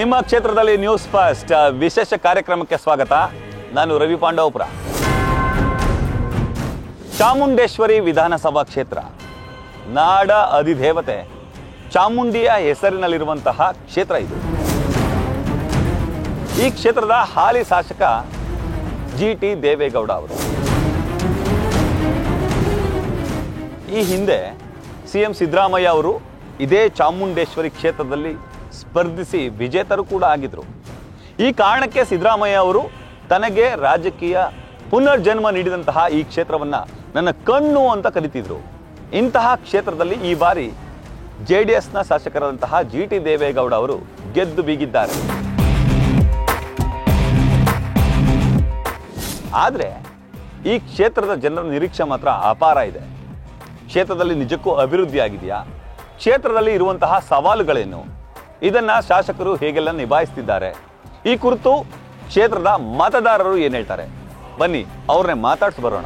ನಿಮ್ಮ ಕ್ಷೇತ್ರದಲ್ಲಿ news first ವಿಶೇಷ ಕಾರ್ಯಕ್ರಮಕ್ಕೆ ಸ್ವಾಗತ. ನಾನು ರವಿ ಪಾಂಡವಪುರ. ಚಾಮುಂಡೇಶ್ವರಿ ವಿಧಾನಸಭಾ ಕ್ಷೇತ್ರ, ನಾಡ ಅಧಿದೇವತೆ ಚಾಮುಂಡಿಯ ಹೆಸರಿನಲ್ಲಿರುವಂತಹ ಕ್ಷೇತ್ರ ಇದು. ಈ ಕ್ಷೇತ್ರದ ಹಾಲಿ ಶಾಸಕ ಜಿ.ಟಿ. ದೇವೇಗೌಡ ಅವರು. ಈ ಹಿಂದೆ ಸಿ.ಎಂ. ಸಿದ್ದರಾಮಯ್ಯ ಅವರು ಇದೇ ಚಾಮುಂಡೇಶ್ವರಿ ಕ್ಷೇತ್ರದಲ್ಲಿ ಸ್ಪರ್ಧಿಸಿ ವಿಜೇತರು ಕೂಡ ಆಗಿದ್ರು. ಈ ಕಾರಣಕ್ಕೆ ಸಿದ್ದರಾಮಯ್ಯ ಅವರು ತನಗೆ ರಾಜಕೀಯ ಪುನರ್ಜನ್ಮ ನೀಡಿದಂತಹ ಈ ಕ್ಷೇತ್ರವನ್ನು ನನ್ನ ಕಣ್ಣು ಅಂತ ಕರೀತಿದ್ರು. ಇಂತಹ ಕ್ಷೇತ್ರದಲ್ಲಿ ಈ ಬಾರಿ JDSನ ಶಾಸಕರಾದಂತಹ ಜಿ.ಟಿ. ದೇವೇಗೌಡ ಅವರು ಗೆದ್ದು ಬೀಗಿದ್ದಾರೆ. ಆದರೆ ಈ ಕ್ಷೇತ್ರದ ಜನರ ನಿರೀಕ್ಷೆ ಮಾತ್ರ ಅಪಾರ ಇದೆ. ಕ್ಷೇತ್ರದಲ್ಲಿ ನಿಜಕ್ಕೂ ಅಭಿವೃದ್ಧಿ ಆಗಿದೆಯಾ? ಕ್ಷೇತ್ರದಲ್ಲಿ ಇರುವಂತಹ ಸವಾಲುಗಳೇನು? ಇದನ್ನ ಶಾಸಕರು ಹೇಗೆಲ್ಲ ನಿಭಾಯಿಸ್ತಿದ್ದಾರೆ? ಈ ಕುರಿತು ಕ್ಷೇತ್ರದ ಮತದಾರರು ಏನು ಹೇಳ್ತಾರೆ, ಬನ್ನಿ ಅವ್ರನ್ನೇ ಮಾತಾಡ್ಸಿ ಬರೋಣ.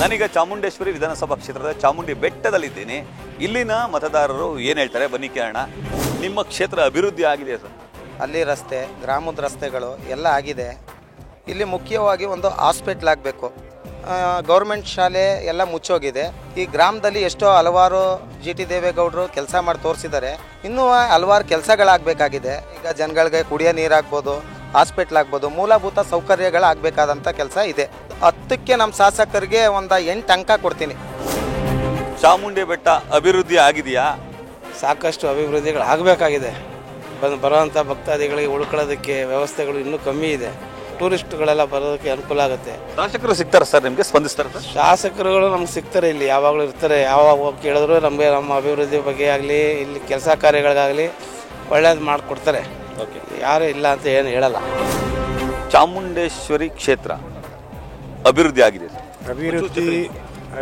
ನಾನೀಗ ಚಾಮುಂಡೇಶ್ವರಿ ವಿಧಾನಸಭಾ ಕ್ಷೇತ್ರದ ಚಾಮುಂಡಿ ಬೆಟ್ಟದಲ್ಲಿದ್ದೀನಿ. ಇಲ್ಲಿನ ಮತದಾರರು ಏನು ಹೇಳ್ತಾರೆ ಬನ್ನಿ ಕೇಳೋಣ. ನಿಮ್ಮ ಕ್ಷೇತ್ರ ಅಭಿವೃದ್ಧಿ ಆಗಿದೆ ಸರ್? ಅಲ್ಲಿ ರಸ್ತೆ, ಗ್ರಾಮದ ರಸ್ತೆಗಳು ಎಲ್ಲ ಆಗಿದೆ. ಇಲ್ಲಿ ಮುಖ್ಯವಾಗಿ ಒಂದು ಹಾಸ್ಪಿಟ್ಲ್ ಆಗಬೇಕು. ಗೌರ್ಮೆಂಟ್ ಶಾಲೆ ಎಲ್ಲ ಮುಚ್ಚೋಗಿದೆ. ಈ ಗ್ರಾಮದಲ್ಲಿ ಎಷ್ಟೋ ಹಲವಾರು ಜಿ.ಟಿ. ದೇವೇಗೌಡರು ಕೆಲಸ ಮಾಡಿ ತೋರಿಸಿದ್ದಾರೆ. ಇನ್ನೂ ಹಲವಾರು ಕೆಲಸಗಳಾಗಬೇಕಾಗಿದೆ. ಈಗ ಜನಗಳಿಗೆ ಕುಡಿಯೋ ನೀರಾಗ್ಬೋದು, ಹಾಸ್ಪಿಟ್ಲ್ ಆಗ್ಬೋದು, ಮೂಲಭೂತ ಸೌಕರ್ಯಗಳಾಗಬೇಕಾದಂಥ ಕೆಲಸ ಇದೆ. 10ಕ್ಕೆ ನಮ್ಮ ಶಾಸಕರಿಗೆ ಒಂದು 8 ಅಂಕ ಕೊಡ್ತೀನಿ. ಚಾಮುಂಡಿ ಬೆಟ್ಟ ಅಭಿವೃದ್ಧಿ ಆಗಿದೆಯಾ? ಸಾಕಷ್ಟು ಅಭಿವೃದ್ಧಿಗಳು ಆಗಬೇಕಾಗಿದೆ. ಬರುವಂಥ ಭಕ್ತಾದಿಗಳಿಗೆ ಉಳ್ಕೊಳ್ಳೋದಕ್ಕೆ ವ್ಯವಸ್ಥೆಗಳು ಇನ್ನೂ ಕಮ್ಮಿ ಇದೆ. ಟೂರಿಸ್ಟ್ಗಳೆಲ್ಲ ಬರೋದಕ್ಕೆ ಅನುಕೂಲ ಆಗುತ್ತೆ. ಶಾಸಕರು ಸಿಗ್ತಾರೆ ಸರ್, ನಿಮಗೆ ಸ್ಪಂದಿಸ್ತಾರೆ ಸರ್? ಶಾಸಕರುಗಳು ನಮ್ಗೆ ಸಿಗ್ತಾರೆ, ಇಲ್ಲಿ ಯಾವಾಗಲೂ ಇರ್ತಾರೆ. ಯಾವಾಗ ಹೋಗಿ ಕೇಳಿದ್ರು ನಮಗೆ ನಮ್ಮ ಅಭಿವೃದ್ಧಿ ಬಗ್ಗೆ ಆಗಲಿ, ಇಲ್ಲಿ ಕೆಲಸ ಕಾರ್ಯಗಳಿಗಾಗಲಿ ಒಳ್ಳೇದು ಮಾಡಿಕೊಡ್ತಾರೆ. ಯಾರು ಇಲ್ಲ ಅಂತ ಏನು ಹೇಳಲ್ಲ. ಚಾಮುಂಡೇಶ್ವರಿ ಕ್ಷೇತ್ರ ಅಭಿವೃದ್ಧಿ ಆಗಿದೆ ಸರ್?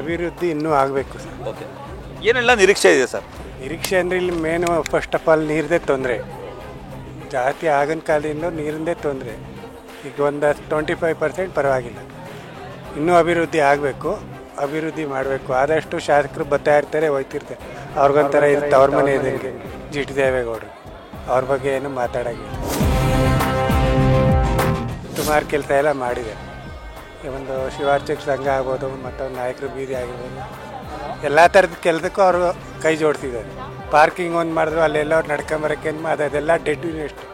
ಅಭಿವೃದ್ಧಿ ಇನ್ನೂ ಆಗಬೇಕು ಸರ್. ಓಕೆ, ಏನೆಲ್ಲ ನಿರೀಕ್ಷೆ ಇದೆ ಸರ್? ನಿರೀಕ್ಷೆ ಅಂದರೆ ಇಲ್ಲಿ ಮೇನು ಫಸ್ಟ್ ಆಫ್ ಆಲ್ ನೀರದೇ ತೊಂದರೆ ಜಾಸ್ತಿ. ಆಗಿನ ಕಾಲದಿಂದ ನೀರಿಂದೇ ತೊಂದರೆ. ಈಗ ಒಂದು 25% ಪರವಾಗಿಲ್ಲ. ಇನ್ನೂ ಅಭಿವೃದ್ಧಿ ಆಗಬೇಕು, ಅಭಿವೃದ್ಧಿ ಮಾಡಬೇಕು. ಆದಷ್ಟು ಶಾಸಕರು ಬರ್ತಾ ಇರ್ತಾರೆ, ಹೋಗ್ತಿರ್ತಾರೆ. ಅವ್ರಿಗೊಂಥರ ಇರುತ್ತೆ ಅವ್ರ ಮನೆ ಇದ್ದಂಗೆ ಜಿ.ಟಿ. ದೇವೇಗೌಡರು. ಅವ್ರ ಬಗ್ಗೆ ಏನು ಮಾತಾಡೋಂಗಿಲ್ಲ. ಸುಮಾರು ಕೆಲಸ ಎಲ್ಲ ಮಾಡಿದೆ. ಒಂದು ಶಿವಾರ್ಚಕ ಸಂಘ ಆಗ್ಬೋದು, ಮತ್ತೊಂದು ನಾಯಕರು ಬೀದಿ ಆಗಿರ್ಬೋದು, ಎಲ್ಲ ಥರದ ಕೆಲಸಕ್ಕೂ ಅವರು ಕೈ ಜೋಡಿಸಿದ್ದಾರೆ. ಪಾರ್ಕಿಂಗ್ ಒಂದು ಮಾಡಿದ್ರು, ಅಲ್ಲೆಲ್ಲವ್ರು ನಡ್ಕೊಂಬರಕ್ಕೇನು ಅದೆಲ್ಲ ಡೆಡ್ ವೇಸ್ಟ್.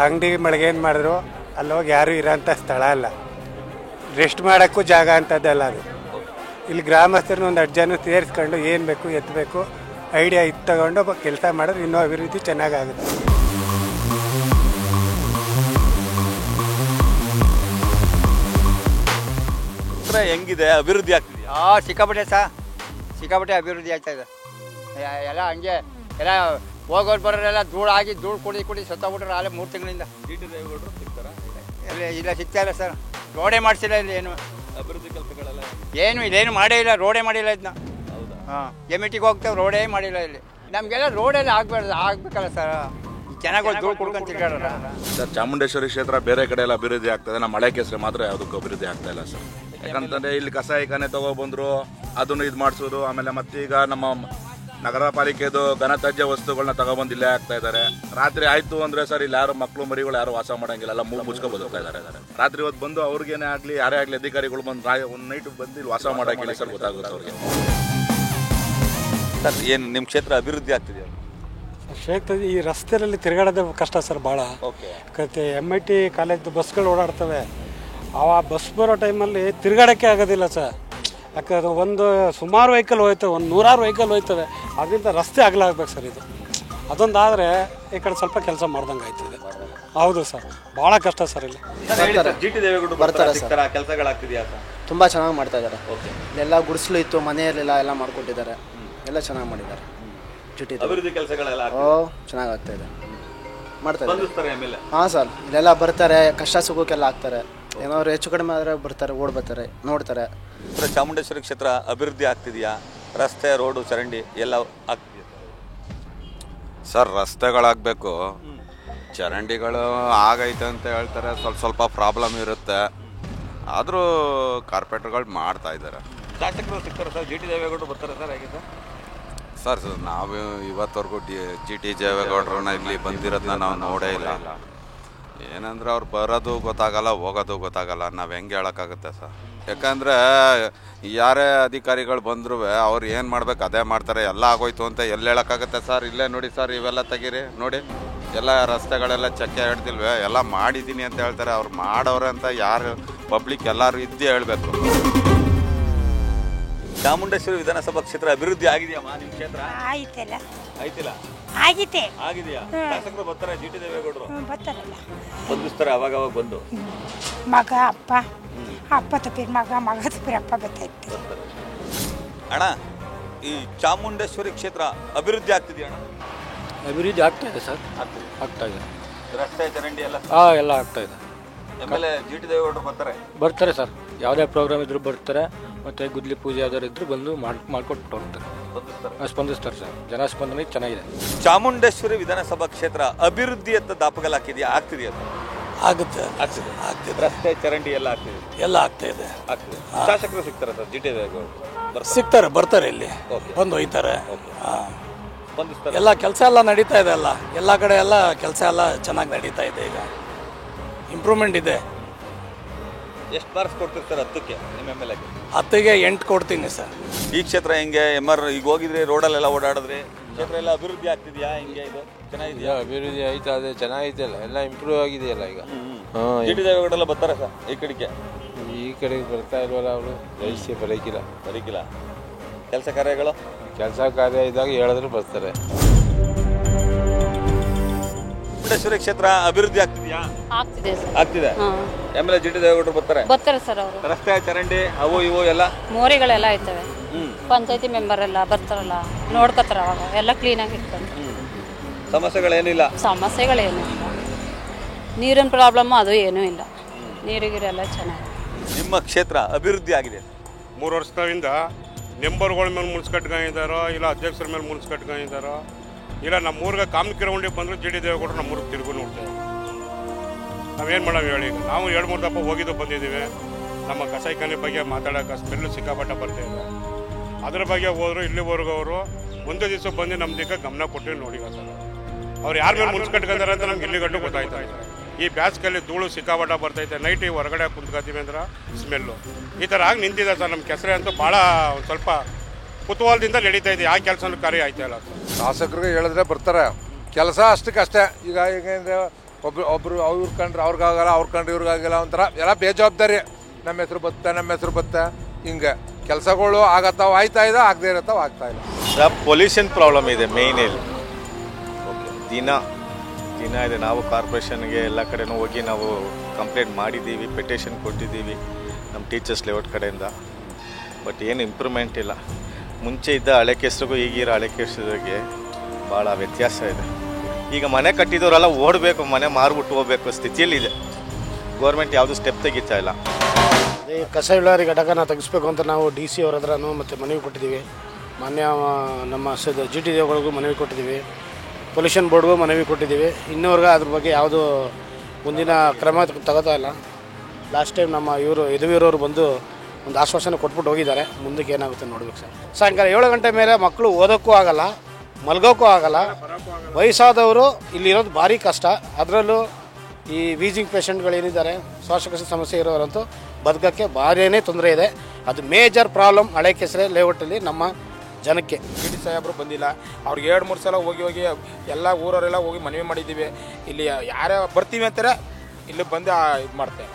ಅಂಗಡಿ ಮಳೆಗೇನು ಮಾಡಿದ್ರು ಅಲ್ಲೋಗಿ ಯಾರೂ ಇರೋಂಥ ಸ್ಥಳ ಅಲ್ಲ. ರೆಸ್ಟ್ ಮಾಡೋಕ್ಕೂ ಜಾಗ ಅಂಥದ್ದಲ್ಲ ಅದು. ಇಲ್ಲಿ ಗ್ರಾಮಸ್ಥರನ್ನ ಒಂದು 10 ಜನ ಸೇರಿಸ್ಕೊಂಡು ಏನು ಬೇಕು ಎತ್ತಬೇಕು ಐಡಿಯಾ ಇದು ತಗೊಂಡು ಕೆಲಸ ಮಾಡಿದ್ರೆ ಇನ್ನೂ ಅಭಿವೃದ್ಧಿ ಚೆನ್ನಾಗಾಗುತ್ತೆ. ಹೆಂಗಿದೆ, ಅಭಿವೃದ್ಧಿ ಆಗ್ತಿದೆಯಾ? ಸಿಕ್ಕಾಪಟ್ಟೆ ಸಿಕ್ಕಾಪಟ್ಟೆ ಅಭಿವೃದ್ಧಿ ಆಗ್ತಾ ಇದೆ. ಎಲ್ಲ ಹಂಗೆ ಎಲ್ಲ ಹೋಗೋರು ಬರೋರೆಲ್ಲ ಧೂಳು ಕುಡಿ ಸತ್ತೋಗ್ಬಿಟ್ರೆ ಅಲ್ಲೇ 3 ತಿಂಗಳಿಂದ. ಇಲ್ಲ ಸಿಗ್ತಾ ಇಲ್ಲ ಸರ್. ರೋಡೇ ಮಾಡಿಸಿಲ್ಲ ಇಲ್ಲಿ. ಏನು ಅಭಿವೃದ್ಧಿ ಕೆಲಸಗಳೆಲ್ಲ ಏನು ಇಲ್ಲೇನು ಮಾಡೇ ಇಲ್ಲ, ರೋಡೇ ಮಾಡಿಲ್ಲ ಇದನ್ನ. ಹಾಂ, ಎಮಿಟಿಗೆ ಹೋಗ್ತೇವೆ, ರೋಡೇ ಮಾಡಿಲ್ಲ ಇಲ್ಲಿ. ನಮಗೆಲ್ಲ ರೋಡೆಲ್ಲ ಆಗ್ಬೇಕಲ್ಲ ಸರ್. ಚೆನ್ನಾಗಿ ಧೂಳು ಕುಡ್ಕೊಂಡು ತಿರ್ಗಾಡೋಣ ಸರ್. ಚಾಮುಂಡೇಶ್ವರಿ ಕ್ಷೇತ್ರ ಬೇರೆ ಕಡೆ ಎಲ್ಲ ಅಭಿವೃದ್ಧಿ ಆಗ್ತದೆ, ನಮ್ಮ ಮಳೆ ಕೆಸರೆ ಮಾತ್ರ ಯಾವುದಕ್ಕೂ ಅಭಿವೃದ್ಧಿ ಆಗ್ತಾ ಇಲ್ಲ ಸರ್. ಯಾಕಂತಂದ್ರೆ ಇಲ್ಲಿ ಕಸಾಯಿಖಾನೆ ತಗೊಬಂದ್ರು, ಅದನ್ನು ಇದು ಮಾಡಿಸೋದು. ಆಮೇಲೆ ಮತ್ತೀಗ ನಮ್ಮ ನಗರ ಪಾಲಿಕೆದು ಘನತ್ಯಾಜ್ಯ ವಸ್ತುಗಳನ್ನ ತಗೊಬಂದು ಇಲ್ಲೇ ಆಗ್ತಾ ಇದ್ದಾರೆ. ರಾತ್ರಿ ಆಯ್ತು ಅಂದ್ರೆ ಸರ್, ಇಲ್ಲಿ ಯಾರು ಮಕ್ಕಳು ಮರಿಗಳು ಯಾರು ವಾಸ ಮಾಡಂಗಿಲ್ಲ, ಎಲ್ಲ ಮುಚ್ಕೊ ಬದುಕ್ತಾ ಇದ್ದಾರೆ. ರಾತ್ರಿ ಹೊತ್ತು ಬಂದು ಅವ್ರಿಗೇನೆ ಆಗಲಿ ಯಾರೇ ಆಗಲಿ ಅಧಿಕಾರಿಗಳು ಬಂದು ಒಂದು ನೈಟ್ ಬಂದು ಇಲ್ಲಿ ವಾಸ ಮಾಡೋಂಗಿಲ್ಲ ಸರ್, ಗೊತ್ತಾಗುತ್ತೆ ಅವ್ರಿಗೆ. ಸರ್, ಏನು ನಿಮ್ಮ ಕ್ಷೇತ್ರ ಅಭಿವೃದ್ಧಿ ಆಗ್ತಿದೆಯಾ? ಕ್ಷೇತ್ರ ಈ ರಸ್ತೆಯಲ್ಲಿ ತಿರುಗಾಡೋದು ಕಷ್ಟ ಸರ್ ಭಾಳ. ಮತ್ತೆ MIT ಕಾಲೇಜ್ ಬಸ್ಗಳು ಓಡಾಡ್ತವೆ. ಆ ಬಸ್ ಬರೋ ಟೈಮಲ್ಲಿ ತಿರುಗಾಡೋಕ್ಕೆ ಆಗೋದಿಲ್ಲ ಸರ್. ಯಾಕಂದ್ರೆ ಒಂದು ಸುಮಾರು ವೆಹಿಕಲ್ ಹೋಯ್ತವೆ, ಒಂದು 100 ವೆಹಿಕಲ್ ಹೋಯ್ತವೆ. ಅದರಿಂದ ರಸ್ತೆ ಅಗಲಾಗಬೇಕು ಸರ್. ಇದು ಅದೊಂದಾದರೆ ಈ ಕಡೆ ಸ್ವಲ್ಪ ಕೆಲಸ ಮಾಡ್ದಂಗೆ ಆಯ್ತದೆ. ಹೌದು ಸರ್, ಭಾಳ ಕಷ್ಟ ಸರ್. ಇಲ್ಲಿ ಜಿ.ಟಿ. ದೇವೇಗೌಡರು ಬರ್ತಾರೆ ಸರ್, ಕೆಲಸಗಳಾಗ್ತಿದೆಯಾ? ತುಂಬ ಚೆನ್ನಾಗಿ ಮಾಡ್ತಾ ಇದ್ದಾರೆ. ಇಲ್ಲೆಲ್ಲ ಗುಡಿಸಲು ಇತ್ತು, ಮನೆಯಲ್ಲೆಲ್ಲ ಎಲ್ಲ ಮಾಡಿಕೊಟ್ಟಿದ್ದಾರೆ. ಎಲ್ಲ ಚೆನ್ನಾಗಿ ಮಾಡಿದ್ದಾರೆ. ಜಿ.ಟಿ. ಅಭಿವೃದ್ಧಿ ಕೆಲಸಗಳೆಲ್ಲ ಚೆನ್ನಾಗಿ ಆಗ್ತಾ ಇದೆ, ಮಾಡ್ತಾ ಇದ್ದಾರೆ. ಹಾಂ ಸರ್, ಇಲ್ಲೆಲ್ಲ ಬರ್ತಾರೆ, ಕಷ್ಟ ಸುಖಕ್ಕೆಲ್ಲ ಆಗ್ತಾರೆ. ಏನಾದ್ರು ಹೆಚ್ಚು ಕಡಿಮೆ ಆದರೆ ಬರ್ತಾರೆ, ಬರ್ತಾರೆ, ನೋಡ್ತಾರೆ. ಚಾಮುಂಡೇಶ್ವರಿ ಕ್ಷೇತ್ರ ಅಭಿವೃದ್ಧಿ ಆಗ್ತಿದೆಯಾ? ರಸ್ತೆ, ರೋಡು, ಚರಂಡಿ ಎಲ್ಲ ಆಗ್ತಿದೆಯಾ ಸರ್? ರಸ್ತೆಗಳಾಗಬೇಕು, ಚರಂಡಿಗಳು ಆಗೈತೆ ಅಂತ ಹೇಳ್ತಾರೆ. ಸ್ವಲ್ಪ ಪ್ರಾಬ್ಲಮ್ ಇರುತ್ತೆ. ಆದರೂ ಕಾರ್ಪೊರೇಟರ್ಗಳು ಮಾಡ್ತಾ ಇದ್ದಾರೆ. ಶಾಸಕರು ಸಿಗ್ತಾರೆ ಸರ್? ಜಿ.ಟಿ. ದೇವೇಗೌಡರು ಬರ್ತಾರೆ ಸರ್, ಹೇಗೆ ಸರ್ ನಾವು ಇವತ್ತವರೆಗೂ ಜಿ ಟಿ ದೇವೇಗೌಡರನ್ನ ಇಲ್ಲಿ ಬಂದಿರೋದನ್ನ ನಾವು ನೋಡೇ ಇಲ್ಲ. ಏನಂದ್ರೆ ಅವ್ರು ಬರೋದು ಗೊತ್ತಾಗಲ್ಲ, ಹೋಗೋದು ಗೊತ್ತಾಗಲ್ಲ. ನಾವು ಹೆಂಗೆ ಹೇಳೋಕ್ಕಾಗುತ್ತೆ ಸರ್? ಯಾಕಂದರೆ ಯಾರೇ ಅಧಿಕಾರಿಗಳು ಬಂದರೂ ಅವ್ರು ಏನು ಮಾಡ್ಬೇಕು ಅದೇ ಮಾಡ್ತಾರೆ. ಎಲ್ಲ ಆಗೋಯ್ತು ಅಂತ ಎಲ್ಲಿ ಹೇಳೋಕ್ಕಾಗುತ್ತೆ ಸರ್? ಇಲ್ಲೇ ನೋಡಿ ಸರ್, ಇವೆಲ್ಲ ತೆಗೀರಿ ನೋಡಿ, ಎಲ್ಲ ರಸ್ತೆಗಳೆಲ್ಲ ಚಕ್ಕೆ ಹಿಡ್ದಿಲ್ವೇ, ಎಲ್ಲ ಮಾಡಿದ್ದೀನಿ ಅಂತ ಹೇಳ್ತಾರೆ. ಅವ್ರು ಮಾಡೋರೆ ಅಂತ ಯಾರು ಪಬ್ಲಿಕ್ ಎಲ್ಲರೂ ಇದ್ದೇ ಹೇಳಬೇಕು. ಚಾಮುಂಡೇಶ್ವರಿ ವಿಧಾನಸಭಾ ಕ್ಷೇತ್ರ ಅಭಿವೃದ್ಧಿ ಆಗಿದೆಯಮ್ಮ ನಿಮ್ಮ ಕ್ಷೇತ್ರ? ಆಯ್ತಲ್ಲ, ಆಯ್ತಿಲ್ಲ? ಆಗಿದೆ. ಆಗಿದೆಯಾ? ಶಾಸಕರು ಬರ್ತಾರೆ, ಜಿ ಟಿ ದೇವೇಗೌಡರು ಬರ್ತಾರಲ್ಲ, ಬಂದಿಸ್ತಾರೆ ಅವಾಗ ಬಂದು. ಮಗ ಅಪ್ಪ ತಪ್ಪಿರ ಮಗ ತಪ್ಪಿರ ಅಪ್ಪ ಬರ್ತಾಯಿತ್ತು. ಅಣ್ಣ, ಈ ಚಾಮುಂಡೇಶ್ವರಿ ಕ್ಷೇತ್ರ ಅಭಿವೃದ್ಧಿ ಆಗ್ತಿದೆಯಾ ಅಣ್ಣ? ಅಭಿವೃದ್ಧಿ ಆಗ್ತಾ ಇದೆ ಸರ್, ಆಗ್ತಾ ಇದೆ. ರಸ್ತೆ ಚರಂಡಿ ಎಲ್ಲ ಎಲ್ಲ ಆಗ್ತಾ ಇದೆ. ಆಮೇಲೆ ಜಿ ಟಿ ದೇವೇಗೌಡರು ಬರ್ತಾರೆ ಸರ್, ಯಾವುದೇ ಪ್ರೋಗ್ರಾಮ್ ಇದ್ರು ಬರ್ತಾರೆ. ಮತ್ತು ಗುದ್ಲಿ ಪೂಜೆ ಯಾವ್ದಾರು ಇದ್ರು ಬಂದು ಮಾಡ್ಕೊಟ್ಟು ಹೋಗ್ತಾರೆ, ಸ್ಪಂದಿಸ್ತಾರೆ ಸರ್. ಜನ ಸ್ಪಂದನೆ ಚೆನ್ನಾಗಿದೆ. ಚಾಮುಂಡೇಶ್ವರಿ ವಿಧಾನಸಭಾ ಕ್ಷೇತ್ರ ಅಭಿವೃದ್ಧಿಯತ್ತ ದಾಪುಗಾಲಾಕಿದೆಯಾ? ಆಗ್ತಿದೆಯಾ? ಆಗುತ್ತೆ, ಆಗ್ತಿದೆ. ರಸ್ತೆ ಚರಂಡಿ ಎಲ್ಲ ಆಗ್ತಿದೆ, ಎಲ್ಲ ಆಗ್ತಾ ಇದೆ. ಶಾಸಕರು ಸಿಗ್ತಾರೆ ಸರ್, ಜಿ ಟಿ ದೇವೇಗೌಡರು ಸಿಗ್ತಾರೆ, ಬರ್ತಾರೆ, ಇಲ್ಲಿ ಬಂದು ಒಯ್ತಾರೆ. ಎಲ್ಲ ಕೆಲಸ ಎಲ್ಲ ನಡೀತಾ ಇದೆ. ಎಲ್ಲ ಕಡೆ ಎಲ್ಲ ಕೆಲಸ ಎಲ್ಲ ಚೆನ್ನಾಗಿ ನಡೀತಾ ಇದೆ. ಈಗ ಇಂಪ್ರೂವ್ಮೆಂಟ್ ಇದೆ. ಎಷ್ಟು ಮಾರ್ಕ್ಸ್ ಕೊಡ್ತೀರಿ ಸರ್ 10ಕ್ಕೆ ನಿಮ್ಮ ಎಮ್ ಎಲ್ ಎಗೆ? 10ಗೆ 8 ಕೊಡ್ತೀನಿ ಸರ್. ಈ ಕ್ಷೇತ್ರ ಹೆಂಗೆ ಈಗ ಹೋಗಿದ್ರೆ ರೋಡಲ್ಲೆಲ್ಲ ಓಡಾಡಿದ್ರೆ ಕ್ಷೇತ್ರ ಎಲ್ಲ ಅಭಿವೃದ್ಧಿ ಆಗ್ತಿದೆಯಾ? ಹಿಂಗೆ ಇದು ಚೆನ್ನಾಗಿದೆಯಾ? ಅಭಿವೃದ್ಧಿ ಆಯ್ತಾ? ಅದೇ ಚೆನ್ನಾಗಿದೆಯಲ್ಲ, ಎಲ್ಲ ಇಂಪ್ರೂವ್ ಆಗಿದೆಯಲ್ಲ ಈಗ. ಜಿ ಟಿ ದೇವೇಗೌಡ ಬರ್ತಾರೆ ಸರ್ ಈ ಕಡೆಗೆ? ಈ ಕಡೆಗೆ ಬರ್ತಾ ಇಲ್ವಲ್ಲ, ಅವರು ರೈಸ್ಗೆ ಬರೀಕಿಲ್ಲ. ಕೆಲಸ ಕಾರ್ಯಗಳು ಇದ್ದಾಗ ಹೇಳಿದ್ರು ಬರ್ತಾರೆ. ಚಾಮುಂಡೇಶ್ವರಿ ಕ್ಷೇತ್ರ ಅಭಿವೃದ್ಧಿ ಆಗ್ತಿದೆಯಾ? ಆಗ್ತಿದೆ ಸರ್. ಆಗ್ತಿದೆ. M L A G T ದೇವೇಗೌಡರು ಬರ್ತಾರೆ ಸರ್. ಅವರು ರಸ್ತೆ ಚರಂಡಿ ಅವು ಇವು ಎಲ್ಲ ಮೋರಿಗಳೆಲ್ಲ ಐತವೆ. ಪಂಚಾಯತಿ ಮೆಂಬರ್ ಎಲ್ಲ ಬರ್ತಾರಲ್ಲ, ನೋಡ್ಕೋತಾರ, ಅವಾಗ ಎಲ್ಲ ಕ್ಲೀನಾಗಿ ಇಟ್ಕೊಂಡು. ಸಮಸ್ಯೆಗಳೇನಿಲ್ಲ? ಸಮಸ್ಯೆಗಳೇನಿಲ್ಲ. ನೀರಿನ ಪ್ರಾಬ್ಲಮ್ ಅದು ಏನೂ ಇಲ್ಲ. ನೀರಿಗಿರೆಲ್ಲ ಚೆನ್ನಾಗಿದೆ. ನಿಮ್ಮ ಕ್ಷೇತ್ರ ಅಭಿವೃದ್ಧಿ ಆಗಿದೆ? 3 ವರ್ಷದಿಂದ ಮೆಂಬರ್ಗಳ ಮೇಲೆ ಮುನ್ಸ್ಕಟ್ಕೊಂಡಿದ್ದಾರೋ, ಇಲ್ಲ ಅಧ್ಯಕ್ಷರ ಮೇಲೆ ಮುನ್ಸ್ಕಟ್ಕೊಂಡಿದ್ದಾರೋ, ಇಲ್ಲ ನಮ್ಮೂರಿಗೆ ಕಾಮಕಿರವಂಡಿಗೆ ಬಂದರೂ ಜಿ ಟಿ ದೇವೇಗೌಡರು ನಮ್ಮೂರಿಗೆ ತಿರುಗು ನೋಡ್ತೇವೆ. ನಾವೇನು ಮಾಡೋಣ ಹೇಳಿ? ನಾವು 2-3 ದಪ್ಪ ಹೋಗಿದ್ದು ಬಂದಿದ್ದೀವಿ. ನಮ್ಮ ಕಸಾಯಿಖಾನೆ ಬಗ್ಗೆ ಮಾತಾಡೋಕೆ ಸ್ಮೆಲ್ಲು ಸಿಕ್ಕಾಪಟ್ಟ ಬರ್ತಾಯಿದೆ. ಅದ್ರ ಬಗ್ಗೆ ಹೋದ್ರು ಇಲ್ಲಿವರೆಗೂ ಅವರು ಒಂದು ದಿವಸ ಬಂದು ನಮ್ಮ ದಿಕ್ಕ ಗಮನ ಕೊಟ್ಟು ನೋಡಿ ಸರ್. ಅವ್ರು ಯಾರ ಮೇಲೆ ಮುನ್ಸ್ಕಟ್ಕೊಂತಾರೆ ಅಂತ ನಮ್ಗೆ ಇಲ್ಲಿ ಗಂಟು ಗೊತ್ತಾಯ್ತಾ ಇದೆ. ಈ ಬ್ಯಾಸ್ಗಲ್ಲಿ ಧೂಳು ಸಿಕ್ಕಾಪಟ್ಟ ಬರ್ತೈತೆ. ನೈಟ್ ಹೊರಗಡೆ ಕುಂತ್ಕೊತೀವಿ ಅಂದ್ರೆ ಸ್ಮೆಲ್ಲು ಈ ಥರ ಆಗಿ ನಿಂತಿದೆ ಸರ್. ನಮ್ಮ ಕೆಸರೆ ಅಂತೂ ಭಾಳ ಒಂದು ಸ್ವಲ್ಪ ಕುತೂಹಲದಿಂದ ನಡೀತಾ ಇದೆ. ಯಾವ ಕೆಲಸನೂ ಕಾರ್ಯ ಆಯ್ತಾ ಇಲ್ಲ ಸರ್. ಶಾಸಕರಿಗೆ ಹೇಳಿದ್ರೆ ಬರ್ತಾರೆ, ಕೆಲಸ ಅಷ್ಟಕ್ಕಷ್ಟೇ. ಈಗ ಹೇಗೆಂದರೆ ಒಬ್ರು ಅವ್ರು ಕಂಡ್ರೆ ಅವ್ರಿಗಾಗಲ್ಲ, ಅವ್ರು ಕಂಡ್ರೆ ಇವ್ರಿಗಾಗಲ್ಲ, ಒಂಥರ ಎಲ್ಲ ಬೇಜವಾಬ್ದಾರಿ. ನಮ್ಮ ಹೆಸರು ಬತ್ತೆ ಹಿಂಗೆ ಕೆಲಸಗಳು ಆಗತ್ತಾವ, ಆಯ್ತಾ ಇದೆ, ಆಗದೆ ಇರತ್ತಾವ, ಆಗ್ತಾ ಇಲ್ಲ. ಪೊಲ್ಯೂಷನ್ ಪ್ರಾಬ್ಲಮ್ ಇದೆ ಮೇಯ್ನ್ ಇಲ್ಲಿ. ದಿನ ಇದೆ. ನಾವು ಕಾರ್ಪೊರೇಷನ್ಗೆ ಎಲ್ಲ ಕಡೆನೂ ಹೋಗಿ ನಾವು ಕಂಪ್ಲೇಂಟ್ ಮಾಡಿದ್ದೀವಿ, ಪೆಟಿಷನ್ ಕೊಟ್ಟಿದ್ದೀವಿ ನಮ್ಮ ಟೀಚರ್ಸ್ ಲೇಔಟ್ ಕಡೆಯಿಂದ. ಬಟ್ ಏನು ಇಂಪ್ರೂವ್ಮೆಂಟ್ ಇಲ್ಲ. ಮುಂಚೆ ಇದ್ದ ಹಳೆ ಕೆಸರಿಗೂ ಈಗಿರೋ ಹಳೆ ಕೆಸರಿಗೆ ಭಾಳ ವ್ಯತ್ಯಾಸ ಇದೆ. ಈಗ ಮನೆ ಕಟ್ಟಿದವರೆಲ್ಲ ಓಡಬೇಕು, ಮನೆ ಮಾರ್ಬಿಟ್ಟು ಹೋಗ್ಬೇಕು ಸ್ಥಿತಿಯಲ್ಲಿದೆ. ಗೌರ್ಮೆಂಟ್ ಯಾವುದು ಸ್ಟೆಪ್ ತೆಗಿತಾ ಇಲ್ಲ. ಅದೇ ಕಸ ಇಳುವರಿ ಘಟಕನ ತೆಗಿಸ್ಬೇಕು ಅಂತ ನಾವು DC ಅವ್ರ ಹತ್ರನೂ ಮತ್ತು ಮನವಿ ಕೊಟ್ಟಿದ್ದೀವಿ. ಮಾನ್ಯ ನಮ್ಮ ಜಿ ಟಿ ದೇವೇಗೌಡರಿಗೂ ಮನವಿ ಕೊಟ್ಟಿದ್ದೀವಿ. ಪೊಲ್ಯೂಷನ್ ಬೋರ್ಡ್ಗೂ ಮನವಿ ಕೊಟ್ಟಿದ್ದೀವಿ. ಇನ್ನೂವರೆಗೂ ಅದ್ರ ಬಗ್ಗೆ ಯಾವುದೂ ಮುಂದಿನ ಕ್ರಮ ತಗೋತಾ ಇಲ್ಲ. ಲಾಸ್ಟ್ ಟೈಮ್ ನಮ್ಮ ಯದುವೀರವರು ಬಂದು ಒಂದು ಆಶ್ವಾಸನೆ ಕೊಟ್ಬಿಟ್ಟು ಹೋಗಿದ್ದಾರೆ. ಮುಂದಕ್ಕೆ ಏನಾಗುತ್ತೆ ನೋಡ್ಬೇಕು ಸರ್. ಸಾಯಂಕಾಲ 7 ಗಂಟೆ ಮೇಲೆ ಮಕ್ಕಳು ಓದೋಕ್ಕೂ ಆಗಲ್ಲ, ಮಲ್ಗೋಕ್ಕೂ ಆಗಲ್ಲ. ವಯಸ್ಸಾದವರು ಇಲ್ಲಿರೋದು ಭಾರಿ ಕಷ್ಟ. ಅದರಲ್ಲೂ ಈ ವೀಸಿಂಗ್ ಪೇಷಂಟ್ಗಳೇನಿದ್ದಾರೆ, ಶ್ವಾಸಕೋಶ ಸಮಸ್ಯೆ ಇರೋರಂತೂ ಬದುಕೋಕ್ಕೆ ಭಾರಿಯೇ ತೊಂದರೆ ಇದೆ. ಅದು ಮೇಜರ್ ಪ್ರಾಬ್ಲಮ್ ಹಳೆ ಕೆಸರೆ ಲೇಔಟಲ್ಲಿ ನಮ್ಮ ಜನಕ್ಕೆ. ಡಿ ಟಿ ಸಾಹೇಬರು ಬಂದಿಲ್ಲ. ಅವ್ರಿಗೆ 2-3 ಸಲ ಹೋಗಿ ಎಲ್ಲ ಊರವರೆಲ್ಲ ಹೋಗಿ ಮನವಿ ಮಾಡಿದ್ದೀವಿ. ಇಲ್ಲಿ ಯಾರೇ ಬರ್ತೀವಿ ಅಂತಾರೆ, ಇಲ್ಲಿ ಬಂದು ಇದು ಮಾಡ್ತೇವೆ.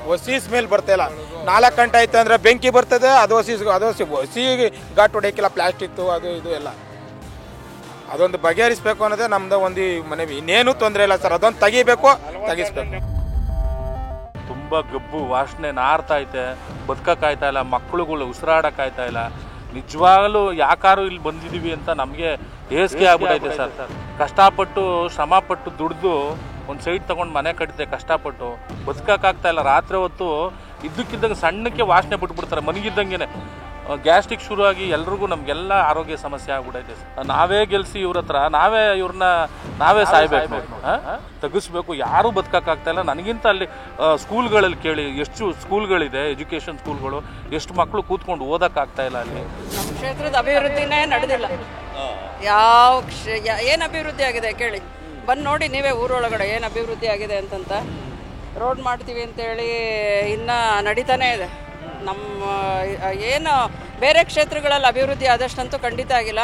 ಹೊಸಿ ಸ್ಮೆಲ್ ಬರ್ತಾಯಿಲ್ಲ. 4 ಗಂಟೆ ಆಯ್ತು ಅಂದರೆ ಬೆಂಕಿ ಬರ್ತದೆ. ಅದು ಹೊಸಿ ಘಾಟ್ ಹೊಡೆಯಕ್ಕಿಲ್ಲ, ಪ್ಲಾಸ್ಟಿಕ್ಕು ಅದು ಇದು ಎಲ್ಲ. ಅದೊಂದು ಬಗೆಹರಿಸಬೇಕು ಅನ್ನೋದೇ ನಮ್ದು ಒಂದು ಮನವಿ. ಇನ್ನೇನು ತೊಂದರೆ ಇಲ್ಲ ಸರ್, ಅದೊಂದು ತೆಗಿಸ್ಬೇಕು. ತುಂಬ ಗಬ್ಬು ವಾಸನೆ ನಾರ್ತಾ ಐತೆ, ಬದುಕಕ್ಕಾಯ್ತಾ ಇಲ್ಲ, ಮಕ್ಕಳುಗಳು ಉಸಿರಾಡಕ್ಕಾಯ್ತಾ ಇಲ್ಲ. ನಿಜವಾಗಲೂ ಯಾಕಾರು ಇಲ್ಲಿ ಬಂದಿದ್ದೀವಿ ಅಂತ ನಮಗೆ ಹೇಸಿಗೆ ಆಗ್ಬಿಟ್ಟೈತೆ ಸರ್. ಕಷ್ಟಪಟ್ಟು ಶ್ರಮಪಟ್ಟು ದುಡ್ದು ಒಂದು ಸೈಡ್ ತೊಗೊಂಡು ಮನೆ ಕಟ್ಟಿದೆ, ಕಷ್ಟಪಟ್ಟು ಬದುಕಕ್ಕಾಗ್ತಾ ಇಲ್ಲ. ರಾತ್ರಿ ಹೊತ್ತು ಇದ್ದಕ್ಕಿದ್ದಂಗೆ ಸಣ್ಣಕ್ಕೆ ವಾಸನೆ ಬಿಟ್ಬಿಡ್ತಾರೆ ಮನಗಿದ್ದಂಗೆ. ಗ್ಯಾಸ್ಟ್ರಿಕ್ ಶುರುವಾಗಿ ಎಲ್ರಿಗೂ ನಮಗೆಲ್ಲ ಆರೋಗ್ಯ ಸಮಸ್ಯೆ ಆಗ್ಬಿಟ್ಟೈತೆ. ನಾವೇ ಗೆಲ್ಸಿ ಇವ್ರ ಹತ್ರ ನಾವೇ ಸಾಯ್ಬೇಕು, ತೆಗಿಸ್ಬೇಕು. ಯಾರೂ ಬದುಕಕ್ಕಾಗ್ತಾ ಇಲ್ಲ. ನನಗಿಂತ ಅಲ್ಲಿ ಸ್ಕೂಲ್ಗಳಲ್ಲಿ ಕೇಳಿ, ಎಷ್ಟು ಸ್ಕೂಲ್ಗಳಿದೆ, ಎಜುಕೇಷನ್ ಸ್ಕೂಲ್ಗಳು, ಎಷ್ಟು ಮಕ್ಕಳು ಕೂತ್ಕೊಂಡು ಓದಕ್ಕಾಗ್ತಾ ಇಲ್ಲ ಅಲ್ಲಿ. ನಮ್ಮ ಕ್ಷೇತ್ರದ ಅಭಿವೃದ್ಧಿನೇ ನಡೆದಿಲ್ಲ. ಯಾವ ಏನು ಅಭಿವೃದ್ಧಿ ಆಗಿದೆ ಕೇಳಿ, ಬಂದು ನೋಡಿ ನೀವೇ ಊರೊಳಗಡೆ ಏನು ಅಭಿವೃದ್ಧಿ ಆಗಿದೆ ಅಂತಂತ. ರೋಡ್ ಮಾಡ್ತೀವಿ ಅಂತೇಳಿ ಇನ್ನೂ ನಡೀತಾನೇ ಇದೆ. ನಮ್ಮ ಏನು ಬೇರೆ ಕ್ಷೇತ್ರಗಳಲ್ಲಿ ಅಭಿವೃದ್ಧಿ ಆದಷ್ಟಂತೂ ಖಂಡಿತ ಆಗಿಲ್ಲ.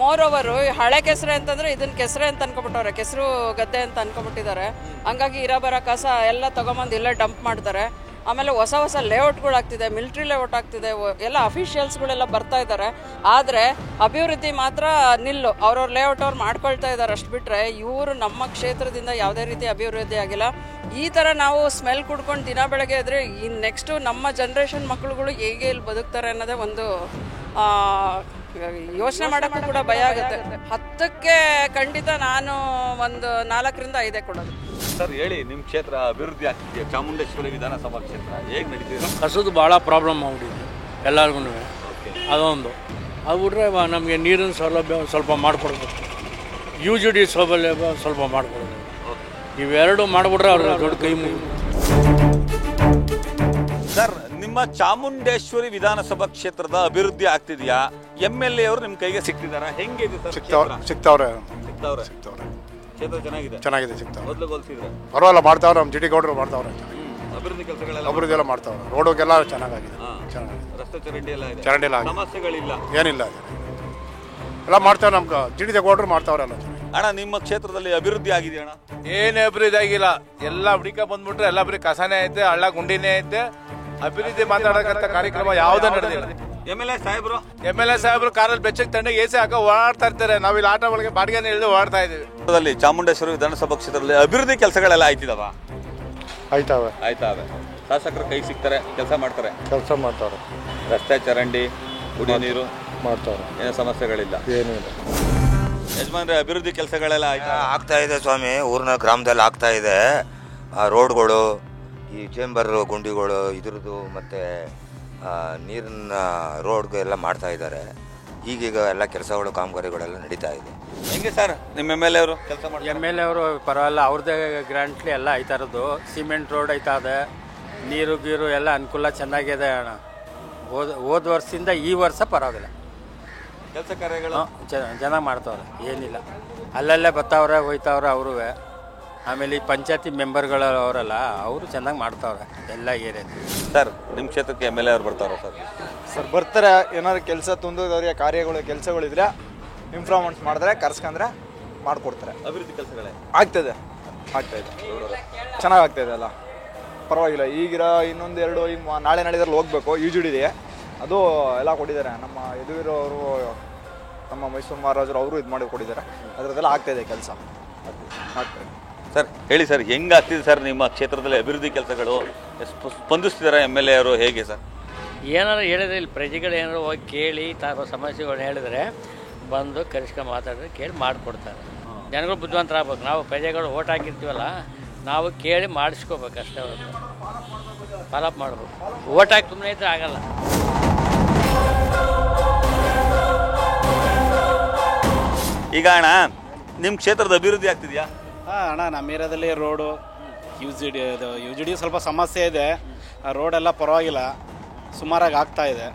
ಮೋರೋವರು ಹಳೆ ಕೆಸರೆ ಅಂತಂದರೆ ಇದನ್ನು ಕೆಸರೆ ಅಂತ ಅನ್ಕೊಬಿಟ್ಟವ್ರೆ, ಕೆಸರು ಗದ್ದೆ ಅಂತ ಅನ್ಕೊಬಿಟ್ಟಿದ್ದಾರೆ. ಹಂಗಾಗಿ ಇರೋ ಕಸ ಎಲ್ಲ ತೊಗೊಂಬಂದು ಇಲ್ಲೇ ಡಂಪ್ ಮಾಡ್ತಾರೆ. ಆಮೇಲೆ ಹೊಸ ಹೊಸ ಲೇಔಟ್ಗಳಾಗ್ತಿದೆ, ಮಿಲಿಟ್ರಿ ಲೇಔಟ್ ಆಗ್ತಿದೆ, ಎಲ್ಲ ಅಫಿಷಿಯಲ್ಸ್ಗಳೆಲ್ಲ ಬರ್ತಾ ಇದ್ದಾರೆ. ಆದರೆ ಅಭಿವೃದ್ಧಿ ಮಾತ್ರ ನಿಲ್ಲು, ಅವ್ರವ್ರ ಲೇಔಟ್ ಅವ್ರು ಮಾಡ್ಕೊಳ್ತಾ ಇದ್ದಾರೆ. ಅಷ್ಟು ಬಿಟ್ಟರೆ ಇವರು ನಮ್ಮ ಕ್ಷೇತ್ರದಿಂದ ಯಾವುದೇ ರೀತಿ ಅಭಿವೃದ್ಧಿ ಆಗಿಲ್ಲ. ಈ ಥರ ನಾವು ಸ್ಮೆಲ್ ಕುಡ್ಕೊಂಡು ದಿನ ಬೆಳಗ್ಗೆ ಇದ್ರೆ ಈ ನೆಕ್ಸ್ಟು ನಮ್ಮ ಜನ್ರೇಷನ್ ಮಕ್ಕಳುಗಳು ಹೇಗೆ ಇಲ್ಲಿ ಬದುಕ್ತಾರೆ ಅನ್ನೋದೇ ಒಂದು ಯೋಚನೆ ಮಾಡೋಕ್ಕೂ ಕೂಡ ಭಯ ಆಗುತ್ತೆ. 10ಕ್ಕೆ ಖಂಡಿತ ನಾನು ಒಂದು 4ರಿಂದ 5 ಕೊಡೋದು. ಸರ್ ಹೇಳಿ, ನಿಮ್ಮ ಕ್ಷೇತ್ರ ಅಭಿವೃದ್ಧಿ ಆಗ್ತಿದೆಯಾ? ಚಾಮುಂಡೇಶ್ವರಿ ವಿಧಾನಸಭಾ ಕ್ಷೇತ್ರ ಹೇಗೆ ನಡೀತಿದೆ? ಕಸದು ಭಾಳ ಪ್ರಾಬ್ಲಮ್ ಆಗ್ಬಿಟ್ಟಿದೆ ಎಲ್ಲರಿಗೂ. ಅದೊಂದು ಅದು ಬಿಟ್ರೆ ನಮಗೆ ನೀರಿನ ಸೌಲಭ್ಯ ಸ್ವಲ್ಪ ಮಾಡಿಕೊಡ್ಬೇಕು, UGD ಸೌಲಭ್ಯ ಸ್ವಲ್ಪ ಮಾಡಿಕೊಡ್ಬೇಕು. ಇವೆರಡು ಮಾಡಿಬಿಟ್ರೆ ಅವ್ರಿಗೆ ದೊಡ್ಡ ಕೈ ಮುಗಿ. ಸರ್, ನಿಮ್ಮ ಚಾಮುಂಡೇಶ್ವರಿ ವಿಧಾನಸಭಾ ಕ್ಷೇತ್ರದ ಅಭಿವೃದ್ಧಿ ಆಗ್ತಿದೆಯಾ? MLA ಅವರು ನಿಮ್ಮ ಕೈಗೆ ಸಿಕ್ತಿದಾರ? ಹೆಂಗಿದೆ ಸರ್? ಸಿಗ್ತಾವ್ರೆ. ಕ್ಷೇತ್ರ ಚೆನ್ನಾಗಿದೆ. ಸಿಗ್ತಾವ್ರೆ. ಮೊದಲು ಹೋಲಿಸಿದ್ರೆ ಪರವಾಗಿಲ್ಲ, ಮಾಡ್ತಾವ್ರೆ. ನಮ್ಮ GT ಗೌಡ್ರು ಮಾಡ್ತಾವ್ರೆ. ಅಭಿವೃದ್ಧಿ ಕೆಲಸಗಳೆಲ್ಲ ಅಭಿವೃದ್ಧಿ ಎಲ್ಲ ಮಾಡ್ತಾವ್ರೆ. ರೋಡ್ಗೆಲ್ಲ ಚೆನ್ನಾಗಿದೆ. ರಸ್ತೆ ಚರಂಡಿ ಎಲ್ಲ ಇದೆ. ಚರಂಡಿ ಎಲ್ಲ ಸಮಸ್ಯೆಗಳಿಲ್ಲ, ಏನಿಲ್ಲ. ಎಲ್ಲ ಮಾಡ್ತಾವ್ರೆ. ನಮ್ಮ GT ಗೌಡ್ರು ಮಾಡ್ತಾವ್ರೆ ಎಲ್ಲ. ಅಣ್ಣ, ನಿಮ್ಮ ಕ್ಷೇತ್ರದಲ್ಲಿ ಅಭಿವೃದ್ಧಿ ಆಗಿದೆ ಅಣ್ಣ? ಏನು ಅಭಿವೃದ್ಧಿ ಆಗಿಲ್ಲ. ಎಲ್ಲ ಹುಡುಕ ಬಂದ್ಬಿಟ್ರೆ ಎಲ್ಲ ಬರೀ ಕಸನೇ ಐತೆ, ಹಳ್ಳ ಗುಂಡಿನೇ ಐತೆ. ಅಭಿವೃದ್ಧಿ ಮಾತಾಡೋಕ್ಕಂಥ ಕಾರ್ಯಕ್ರಮ ಯಾವುದೇ ನಡೆದಿಲ್ಲ. MLA ಸಾಹೇಬರು ಕಾರಲ್ಲಿ ಬೆಚ್ಚಗೆ ತಣ್ಣಗೆ AC ಹಾಕೋ ಓಡಾಡ್ತಾ ಇರ್ತಾರೆ. ನಾವು ಇಲ್ಲಿ ಆಟ ಒಳಗೆ ಬಾಡಿಗೆನ ಇಳಿದು ಓಡಾಡ್ತಾ ಇದೀವಿ. ಚಾಮುಂಡೇಶ್ವರಿ ವಿಧಾನಸಭಾ ಕ್ಷೇತ್ರದಲ್ಲಿ ಅಭಿವೃದ್ಧಿ ಕೆಲಸಗಳೆಲ್ಲ ಆಯ್ತಿದಾವ? ಆಯ್ತಾವೆ. ಶಾಸಕರು ಕೈ ಸಿಗ್ತಾರೆ, ಕೆಲಸ ಮಾಡ್ತಾರೆ. ರಸ್ತೆ ಚರಂಡಿ, ಕುಡಿಯೋ ನೀರು ಮಾಡ್ತಾರೆ. ಏನೋ ಸಮಸ್ಯೆಗಳಿಲ್ಲ? ಏನಿಲ್ಲ. ಯಜಮಾನ್ರೆ, ಅಭಿವೃದ್ಧಿ ಕೆಲಸಗಳೆಲ್ಲ ಆಗ್ತಾ ಇದೆ ಸ್ವಾಮಿ. ಊರಿನ ಗ್ರಾಮದಲ್ಲಿ ಆಗ್ತಾ ಇದೆ. ರೋಡ್ಗಳು, ಈ ಚೇಂಬರ್ ಗುಂಡಿಗಳು, ಇದ್ರದ್ದು ಮತ್ತು ನೀರಿನ ರೋಡ್ಗೆ ಎಲ್ಲ ಮಾಡ್ತಾ ಇದ್ದಾರೆ. ಈಗೀಗ ಎಲ್ಲ ಕೆಲಸಗಳು, ಕಾಮಗಾರಿಗಳೆಲ್ಲ ನಡೀತಾ ಇದೆ. ಹೆಂಗೆ ಸರ್ ನಿಮ್ಮ MLA ಅವರು ಕೆಲಸ ಮಾಡಿ? MLA ಅವರು ಪರವಾಗಿಲ್ಲ, ಅವ್ರದ್ದೇ ಗ್ರ್ಯಾಂಟ್ಲಿ ಎಲ್ಲ ಐತಾ ಇರೋದು. ಸಿಮೆಂಟ್ ರೋಡ್ ಐತಾ ಇದೆ, ನೀರು ಗೀರು ಎಲ್ಲ ಅನುಕೂಲ ಚೆನ್ನಾಗಿದೆ ಅಣ್ಣ. ಹೋದ ವರ್ಷದಿಂದ ಈ ವರ್ಷ ಪರವಾಗಿಲ್ಲ, ಕೆಲಸ ಕಾರ್ಯಗಳು ಚೆನ್ನಾಗಿ ಮಾಡ್ತಾವ್ರೆ. ಏನಿಲ್ಲ, ಅಲ್ಲಲ್ಲೇ ಬರ್ತಾವ್ರೆ ಹೋಯ್ತಾವ್ರೆ ಅವರು. ಆಮೇಲೆ ಈ ಪಂಚಾಯತಿ ಮೆಂಬರ್ಗಳು ಅವರಲ್ಲ, ಅವರು ಚೆನ್ನಾಗಿ ಮಾಡ್ತಾವ್ರೆ ಎಲ್ಲ ಏರಿಯಾದ. ಸರ್, ನಿಮ್ಮ ಕ್ಷೇತ್ರಕ್ಕೆ MLA ಅವ್ರು ಬರ್ತಾರ? ಸರ್ ಬರ್ತಾರೆ. ಏನಾದ್ರು ಕೆಲಸ ತುಂಬಿದವ್ರಿಗೆ ಕಾರ್ಯಗಳು ಕೆಲಸಗಳಿದ್ರೆ ಇಂಪ್ರೂವ್ಮೆಂಟ್ಸ್ ಮಾಡಿದ್ರೆ ಕರ್ಸ್ಕೊಂಡ್ರೆ ಮಾಡಿಕೊಡ್ತಾರೆ. ಅಭಿವೃದ್ಧಿ ಕೆಲಸಗಳೇ ಆಗ್ತಾಯಿದೆ. ಚೆನ್ನಾಗಿ ಆಗ್ತಾಯಿದೆ ಅಲ್ಲ, ಪರವಾಗಿಲ್ಲ. ಈಗಿರೋ ಇನ್ನೊಂದು 2 ಈಗ ನಾಳೆ ನಾಡಿದ್ರಲ್ಲಿ ಹೋಗ್ಬೇಕು. UGD ಅದು ಎಲ್ಲ ಕೊಟ್ಟಿದ್ದಾರೆ. ನಮ್ಮ ಯದುವೀರವರು, ನಮ್ಮ ಮೈಸೂರು ಮಹಾರಾಜರು ಅವರು ಇದು ಮಾಡಿ ಕೊಟ್ಟಿದ್ದಾರೆ. ಅದರದ್ದೆಲ್ಲ ಆಗ್ತಾಯಿದೆ ಕೆಲಸ. ಆಗ್ತಾಯಿದೆ. ಸರ್ ಹೇಳಿ ಸರ್, ಹೆಂಗಾಗ್ತಿದೆ ಸರ್ ನಿಮ್ಮ ಕ್ಷೇತ್ರದಲ್ಲಿ ಅಭಿವೃದ್ಧಿ ಕೆಲಸಗಳು? ಸ್ಪಂದಿಸ್ತಿದ್ದಾರೆ MLA ಅವರು? ಹೇಗೆ ಸರ್? ಏನಾರು ಹೇಳಿದ್ರೆ ಇಲ್ಲಿ ಪ್ರಜೆಗಳು ಏನಾರು ಹೋಗಿ ಕೇಳಿ ತಾವು ಸಮಸ್ಯೆಗಳು ಹೇಳಿದ್ರೆ ಬಂದು ಕರೆಸ್ಕೊಂಡು ಮಾತಾಡಿದ್ರೆ ಕೇಳಿ ಮಾಡಿಕೊಡ್ತಾರೆ. ಜನಗಳು ಬುದ್ಧಿವಂತರಾಗ್ಬೇಕು. ನಾವು ಪ್ರಜೆಗಳು ಓಟ್ ಹಾಕಿರ್ತೀವಲ್ಲ, ನಾವು ಕೇಳಿ ಮಾಡಿಸ್ಕೋಬೇಕು ಅಷ್ಟೇ. ಫಾಲೋಅಪ್ ಮಾಡ್ಬೇಕು. ಓಟ್ ಹಾಕಿ ಸುಮ್ಮನೆ ಇದ್ರೆ ಆಗಲ್ಲ. ಈಗ ಅಣ್ಣ, ನಿಮ್ಮ ಕ್ಷೇತ್ರದ ಅಭಿವೃದ್ಧಿ ಆಗ್ತಿದೆಯಾ? ಅಣ್ಣ, ನಮ್ಮ ಏರಿಯಾದಲ್ಲಿ ರೋಡು UGD ಸ್ವಲ್ಪ ಸಮಸ್ಯೆ ಇದೆ. ರೋಡೆಲ್ಲ ಪರವಾಗಿಲ್ಲ, ಸುಮಾರಾಗಿ ಆಗ್ತಾ ಇದೆ.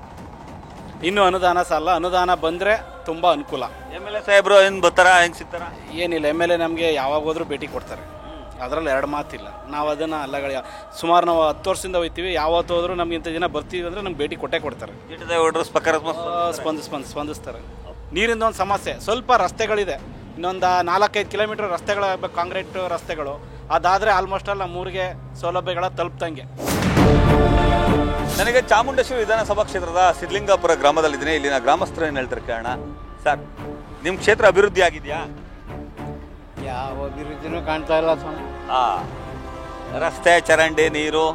ಇನ್ನು ಅನುದಾನ ಸಾಲ, ಅನುದಾನ ಬಂದರೆ ತುಂಬ ಅನುಕೂಲ. MLA ಸಾಹೇಬ್ರು ಏನು ಬರ್ತಾರ, ಹೆಂಗೆ ಸಿಗ್ತಾರ? ಏನಿಲ್ಲ, MLA ನಮಗೆ ಯಾವಾಗ ಹೋದ್ರೂ ಭೇಟಿ ಕೊಡ್ತಾರೆ. ಅದರಲ್ಲಿ 2 ಮಾತಿಲ್ಲ. ನಾವು ಅದನ್ನು ಅಲ್ಲಗಳ ಸುಮಾರು ನಾವು 10 ವರ್ಷದಿಂದ ಹೋಗ್ತೀವಿ. ಯಾವತ್ತು ಹೋದ್ರೂ ನಮ್ಗೆ ಇಂಥ ದಿನ ಬರ್ತೀವಿ ಅಂದರೆ ನಮ್ಗೆ ಭೇಟಿ ಕೊಟ್ಟೇ ಕೊಡ್ತಾರೆ. ಸ್ಪಂದಿಸ್ತಾರೆ. ನೀರಿಂದ ಒಂದು ಸಮಸ್ಯೆ, ಸ್ವಲ್ಪ ರಸ್ತೆಗಳಿದೆ. ಇನ್ನೊಂದು 4-5 ಕಿಲೋಮೀಟ್ರ್ ರಸ್ತೆಗಳಾಗಬೇಕು, ಕಾಂಕ್ರೀಟ್ ರಸ್ತೆಗಳು. ಅದಾದರೆ ಆಲ್ಮೋಸ್ಟ್ ಅಲ್ಲ ನಮ್ಮೂರಿಗೆ ಸೌಲಭ್ಯಗಳ ತಲುಪ್ತಂಗೆ. ನನಗೆ ಚಾಮುಂಡೇಶ್ವರಿ ವಿಧಾನಸಭಾ ಕ್ಷೇತ್ರದ ಸಿದ್ಲಿಂಗಾಪುರ ಗ್ರಾಮದಲ್ಲಿದ್ದೀನಿ. ಇಲ್ಲಿನ ಗ್ರಾಮಸ್ಥರು ಏನು ಹೇಳ್ತಾರೆ ಕೇಳೋಣ. ಸರ್, ನಿಮ್ಮ ಕ್ಷೇತ್ರ ಅಭಿವೃದ್ಧಿ ಆಗಿದೆಯಾ? ಯಾವ ಅಭಿವೃದ್ಧಿನೂ ಕಾಣ್ತಾ ಇಲ್ಲ ಸ್ವಾಮಿ. ರಸ್ತೆ ಚರಂಡಿ ನೀರು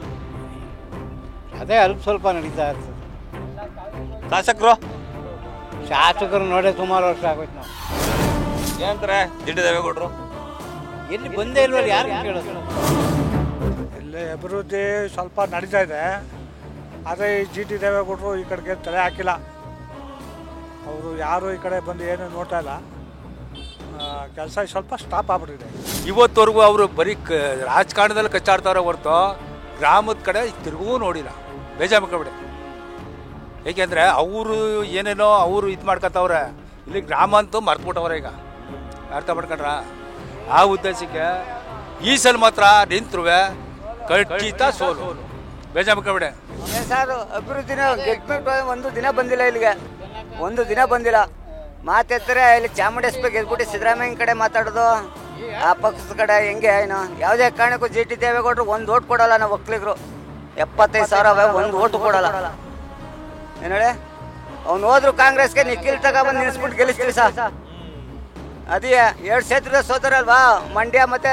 ಅದೇ ಅಲ್ಪ ಸ್ವಲ್ಪ ನಡೀತಾ ಇರ್ತದೆ. ಶಾಸಕರು ನೋಡೇ ಸುಮಾರು ವರ್ಷ ಆಗೋಯ್ತು. ನಾವು ಏನಂತಾರೆ GT ದೇವೇಗೌಡರು? ಎಲ್ಲಿ ಬಂದೇ ಇಲ್ವಲ್ಲ, ಯಾರು ಕೇಳೋದು? ಇಲ್ಲಿ ಅಭಿವೃದ್ಧಿ ಸ್ವಲ್ಪ ನಡೀತಾ ಇದೆ. ಆದರೆ ಈ GT ದೇವೇಗೌಡರು ಈ ಕಡೆಗೆ ತಲೆ ಹಾಕಿಲ್ಲ. ಅವರು ಯಾರು ಈ ಕಡೆ ಬಂದು ಏನು ನೋಡ್ತಾ ಇಲ್ಲ. ಕೆಲಸ ಸ್ವಲ್ಪ ಸ್ಟಾಪ್ ಆಗ್ಬಿಟ್ಟಿದೆ. ಇವತ್ತವರೆಗೂ ಅವರು ಬರೀ ರಾಜಕಾರಣದಲ್ಲಿ ಕಚ್ಚಾಡ್ತಾವ್ರೆ ಹೊರತು ಗ್ರಾಮದ ಕಡೆ ತಿರುಗೂ ನೋಡಿಲ್ಲ. ಬೇಜಾರು ಮಾಡ್ಕೊಬಿಡಿ. ಏಕೆಂದರೆ ಅವರು ಏನೇನೋ ಅವರು ಇದು ಮಾಡ್ಕೊತವ್ರೆ. ಇಲ್ಲಿ ಗ್ರಾಮ ಅಂತೂ ಮರ್ತ್ಬಿಟ್ಟವ್ರೆ ಈಗ, ಅರ್ಥ ಮಾಡ್ಕೊಂಡ್ರ? ಆ ಉದ್ದೇಶಕ್ಕೆ ಈ ಸಲ ಮಾತ್ರ ನಿಂತರು ಖಚಿತ ಸೋಲು. ಬೇಜಾರ್ಬಿಡೆ ಸರ್ ಅಭಿವೃದ್ಧಿನ ಗೆದ್ಬಿಟ್ಟು ಒಂದು ದಿನ ಬಂದಿಲ್ಲ ಇಲ್ಲಿಗೆ, ಒಂದು ದಿನ ಬಂದಿಲ್ಲ. ಮಾತೆತ್ತರೆ ಇಲ್ಲಿ ಚಾಮುಂಡೇಶ್ವರಿ ಗೆದ್ಬಿಟ್ಟು ಸಿದ್ದರಾಮಯ್ಯ ಕಡೆ ಮಾತಾಡೋದು, ಆ ಪಕ್ಷದ ಕಡೆ ಹೆಂಗೆ ಏನು ಯಾವುದೇ ಕಾರಣಕ್ಕೂ GT ದೇವೇಗೌಡರು ಒಂದು ಓಟ್ ಕೊಡಲ್ಲ. ನಾವು ಒಕ್ಕಲಿಗರು 75,000 ಒಂದು ಓಟು ಕೊಡಲ್ಲ. ಏನು ಹೇಳಿ, ಅವ್ನು ಹೋದ್ರು ಕಾಂಗ್ರೆಸ್ಗೆ ನಿಖಿಲ್ ತಗೊಬಂದು ನಿಲ್ಲಿಸ್ಬಿಟ್ಟು ಗೆಲ್ಲಿಸ್ತೀವಿ ಸರ್. ಅದೇ 2 ಕ್ಷೇತ್ರದ ಸೋದರಲ್ವಾ, ಮಂಡ್ಯ ಮತ್ತು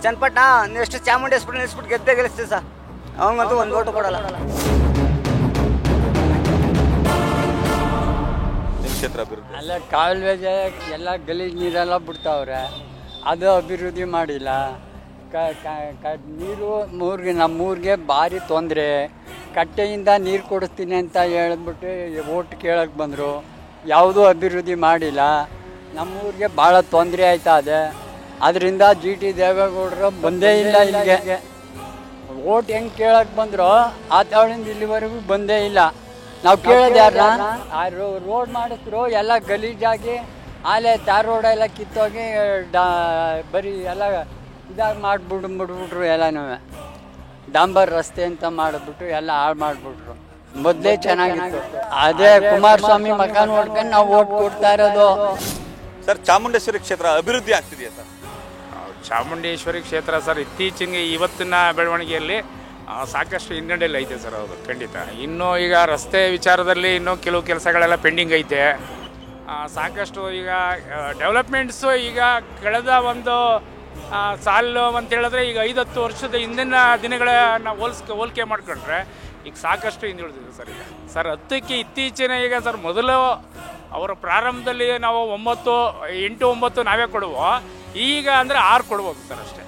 ಚನ್ನಪಟ್ಟಣ, ನೆಕ್ಸ್ಟ್ ಚಾಮುಂಡೇಶ್ವರಿ ನಿಲ್ಲಿಸ್ಬಿಟ್ಟು ಗೆದ್ದೇ ಗೆಲ್ಲಿಸ್ತೀವಿ ಸರ್. ಅವನಿಗಂತೂ ಒಂದು ಓಟು ಕೊಡಲ್ಲ. ಕ್ಷೇತ್ರ ಅಭಿವೃದ್ಧಿ ಅಲ್ಲ, ಕಾಲುವೆ ಎಲ್ಲ ಗಲೀಜು ನೀರೆಲ್ಲ ಬಿಡ್ತಾವ್ರೆ, ಅದು ಅಭಿವೃದ್ಧಿ ಮಾಡಿಲ್ಲ. ನೀರು ನಮ್ಮೂರಿಗೆ ಭಾರಿ ತೊಂದರೆ. ಕಟ್ಟೆಯಿಂದ ನೀರು ಕೊಡಿಸ್ತೀನಿ ಅಂತ ಹೇಳಿದ್ಬಿಟ್ಟು ಓಟ್ ಕೇಳಕ್ಕೆ ಬಂದರು, ಯಾವುದೂ ಅಭಿವೃದ್ಧಿ ಮಾಡಿಲ್ಲ. ನಮ್ಮೂರಿಗೆ ಭಾಳ ತೊಂದರೆ ಆಯ್ತಾ ಇದೆ. ಅದರಿಂದ GT ದೇವೇಗೌಡರು ಬಂದೇ ಇಲ್ಲ ಇಲ್ಲಿಗೆ. ಓಟ್ ಹೆಂಗೆ ಕೇಳಕ್ಕೆ ಬಂದರೋ ಆ ತಾಳಿಂದ ಇಲ್ಲಿವರೆಗೂ ಬಂದೇ ಇಲ್ಲ. ನಾವು ಕೇಳೋದು ಯಾರನ್ನ, ಆ ರೋಡ್ ಮಾಡಿದ್ರು ಎಲ್ಲ ಗಲೀಜಾಗಿ, ಆಲೆ ತಾರ್ ರೋಡ್ ಎಲ್ಲ ಕಿತ್ತೋಗಿ ಬರೀ ಎಲ್ಲ ಇದಾಗಿ ಮಾಡಿಬಿಟ್ಬಿಟ್ರು. ಎಲ್ಲನೂ ಡಾಂಬರ್ ರಸ್ತೆ ಅಂತ ಮಾಡಿಬಿಟ್ಟು ಎಲ್ಲ ಹಾಳು ಮಾಡಿಬಿಟ್ರು. ಮೊದಲೇ ಚೆನ್ನಾಗಿತ್ತು. ಅದೇ ಕುಮಾರಸ್ವಾಮಿ ಮಕ ನೋಡ್ಕೊಂಡು ನಾವು ಓಟ್ ಕೊಡ್ತಾ ಇರೋದು. ಸರ್, ಚಾಮುಂಡೇಶ್ವರಿ ಕ್ಷೇತ್ರ ಅಭಿವೃದ್ಧಿ ಆಗ್ತಿದೆಯಾ ಸರ್? ಚಾಮುಂಡೇಶ್ವರಿ ಕ್ಷೇತ್ರ ಸರ್ ಇತ್ತೀಚೆಗೆ ಇವತ್ತಿನ ಬೆಳವಣಿಗೆಯಲ್ಲಿ ಸಾಕಷ್ಟು ಹಿನ್ನಡೆಯಲ್ಲಿ ಐತೆ ಸರ್. ಹೌದು, ಖಂಡಿತ. ಇನ್ನೂ ಈಗ ರಸ್ತೆ ವಿಚಾರದಲ್ಲಿ ಇನ್ನೂ ಕೆಲವು ಕೆಲಸಗಳೆಲ್ಲ ಪೆಂಡಿಂಗ್ ಐತೆ. ಸಾಕಷ್ಟು ಈಗ ಡೆವಲಪ್ಮೆಂಟ್ಸು ಈಗ ಕಳೆದ ಒಂದು ಸಾಲು ಅಂತ ಹೇಳಿದ್ರೆ ಈಗ 5-10 ವರ್ಷದ ಹಿಂದಿನ ದಿನಗಳನ್ನ ಹೋಲಿಕೆ ಮಾಡ್ಕೊಂಡ್ರೆ ಈಗ ಸಾಕಷ್ಟು ಹಿಂದುಳಿದಿದೆ ಸರ್. ಈಗ ಸರ್ 10ಕ್ಕೆ ಇತ್ತೀಚಿನ ಈಗ ಸರ್ ಮೊದಲು ಅವರ ಪ್ರಾರಂಭದಲ್ಲಿ ನಾವು 8-9 ನಾವೇ ಕೊಡುವ, ಈಗ ಅಂದರೆ 6 ಕೊಡ್ಬೋದು ಸರ್ ಅಷ್ಟೇ.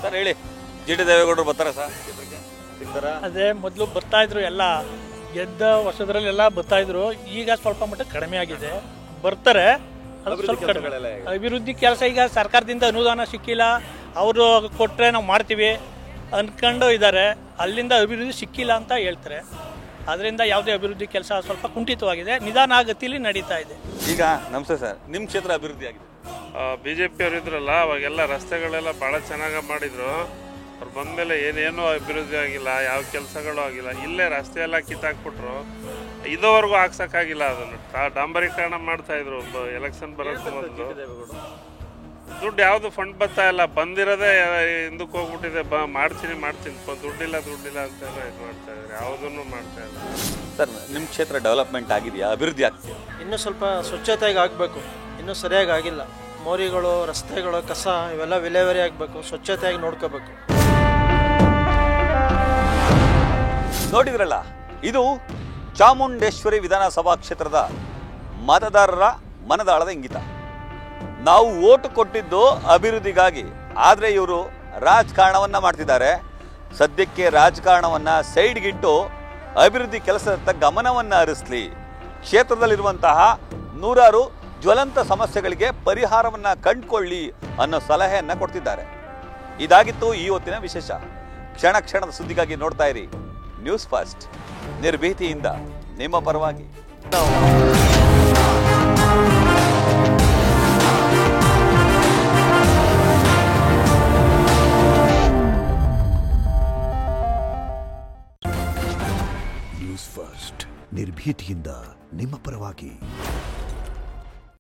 ಸರ್ ಹೇಳಿ, GT ದೇವೇಗೌಡರು ಬರ್ತಾರೆ ಸರ್? ಅದೇ ಮೊದಲು ಬರ್ತಾಯಿದ್ರು, ಎಲ್ಲ ಗೆದ್ದ ವರ್ಷದಲ್ಲೆಲ್ಲ ಬರ್ತಾಯಿದ್ರು. ಈಗ ಸ್ವಲ್ಪ ಮಟ್ಟ ಕಡಿಮೆ ಆಗಿದೆ. ಬರ್ತಾರೆ, ಅದು ಸ್ವಲ್ಪ ಕಡಿಮೆ. ಅಭಿವೃದ್ಧಿ ಕೆಲಸ ಈಗ ಸರ್ಕಾರದಿಂದ ಅನುದಾನ ಸಿಕ್ಕಿಲ್ಲ, ಅವರು ಕೊಟ್ಟರೆ ನಾವು ಮಾಡ್ತೀವಿ ಅಂದ್ಕೊಂಡು ಇದ್ದಾರೆ. ಅಲ್ಲಿಂದ ಅಭಿವೃದ್ಧಿ ಸಿಕ್ಕಿಲ್ಲ ಅಂತ ಹೇಳ್ತಾರೆ. ಅದರಿಂದ ಯಾವುದೇ ಅಭಿವೃದ್ಧಿ ಕೆಲಸ ಸ್ವಲ್ಪ ಕುಂಠಿತವಾಗಿದೆ, ನಿಧಾನಗತಿಯಲ್ಲಿ ನಡೀತಾ ಇದೆ. ಈಗ ನಮಸ್ತೆ ಸರ್, ನಿಮ್ಮ ಕ್ಷೇತ್ರ ಅಭಿವೃದ್ಧಿ ಆಗಿದೆ? BJP ಅವರು ಇದ್ರಲ್ಲ, ಅವಾಗೆಲ್ಲ ರಸ್ತೆಗಳೆಲ್ಲ ಭಾಳ ಚೆನ್ನಾಗಿ ಮಾಡಿದ್ರು. ಅವ್ರು ಬಂದಮೇಲೆ ಏನೇನೂ ಅಭಿವೃದ್ಧಿ ಆಗಿಲ್ಲ, ಯಾವ ಕೆಲಸಗಳು ಆಗಿಲ್ಲ. ಇಲ್ಲೇ ರಸ್ತೆ ಎಲ್ಲ ಕಿತ್ತಾಕ್ಬಿಟ್ರು, ಇದುವರೆಗೂ ಹಾಕ್ಸೋಕ್ಕಾಗಿಲ್ಲ. ಅದನ್ನು ಡಾಂಬರೀಕರಣ ಮಾಡ್ತಾಯಿದ್ರು ಎಲೆಕ್ಷನ್ ಬರೋಕ್ಕೆ ಮೊದಲು. ದುಡ್ಡು ಯಾವುದು ಫಂಡ್ ಬರ್ತಾ ಇಲ್ಲ, ಬಂದಿರೋದೇ ಹಿಂದಕ್ಕೆ ಹೋಗ್ಬಿಟ್ಟಿದೆ. ಮಾಡ್ತೀನಿ ದುಡ್ಡಿಲ್ಲ ಅಂತೆಲ್ಲ ಇದು ಮಾಡ್ತಾ ಇದ್ದಾರೆ, ಯಾವುದನ್ನು ಮಾಡ್ತಾ ಇಲ್ಲ. ಸರ್, ನಿಮ್ಮ ಕ್ಷೇತ್ರ ಡೆವಲಪ್ಮೆಂಟ್ ಆಗಿದೆಯಾ, ಅಭಿವೃದ್ಧಿ ಆಗ್ತಿದೆ? ಇನ್ನೂ ಸ್ವಲ್ಪ ಸ್ವಚ್ಛತೆಗೆ ಆಗಬೇಕು, ಇನ್ನೂ ಸರಿಯಾಗಿ ಆಗಿಲ್ಲ. ಮೋರಿಗಳು, ರಸ್ತೆಗಳು, ಕಸ ಇವೆಲ್ಲ ವಿಲೇವಾರಿ ಆಗಬೇಕು, ಸ್ವಚ್ಛತೆಯಾಗಿ ನೋಡ್ಕೋಬೇಕು. ನೋಡಿದ್ರಲ್ಲ, ಇದು ಚಾಮುಂಡೇಶ್ವರಿ ವಿಧಾನಸಭಾ ಕ್ಷೇತ್ರದ ಮತದಾರರ ಮನದಾಳದ ಇಂಗಿತ. ನಾವು ಓಟು ಕೊಟ್ಟಿದ್ದು ಅಭಿವೃದ್ಧಿಗಾಗಿ, ಆದರೆ ಇವರು ರಾಜಕಾರಣವನ್ನ ಮಾಡ್ತಿದ್ದಾರೆ. ಸದ್ಯಕ್ಕೆ ರಾಜಕಾರಣವನ್ನ ಸೈಡ್ಗಿಟ್ಟು ಅಭಿವೃದ್ಧಿ ಕೆಲಸದತ್ತ ಗಮನವನ್ನು ಹರಿಸಲಿ, ಕ್ಷೇತ್ರದಲ್ಲಿರುವಂತಹ ನೂರಾರು ಜ್ವಲಂತ ಸಮಸ್ಯೆಗಳಿಗೆ ಪರಿಹಾರವನ್ನು ಕಂಡುಕೊಳ್ಳಿ ಅನ್ನೋ ಸಲಹೆಯನ್ನು ಕೊಡ್ತಿದ್ದಾರೆ. ಇದಾಗಿತ್ತು ಈ ಹೊತ್ತಿನ ವಿಶೇಷ. ಕ್ಷಣ ಕ್ಷಣದ ಸುದ್ದಿಗಾಗಿ ನೋಡ್ತಾ ಇರಿ ನ್ಯೂಸ್ ಫಸ್ಟ್, ನಿರ್ಭೀತಿಯಿಂದ ನಿಮ್ಮ ಪರವಾಗಿ. ನ್ಯೂಸ್ ಫಸ್ಟ್, ನಿರ್ಭೀತಿಯಿಂದ ನಿಮ್ಮ ಪರವಾಗಿ.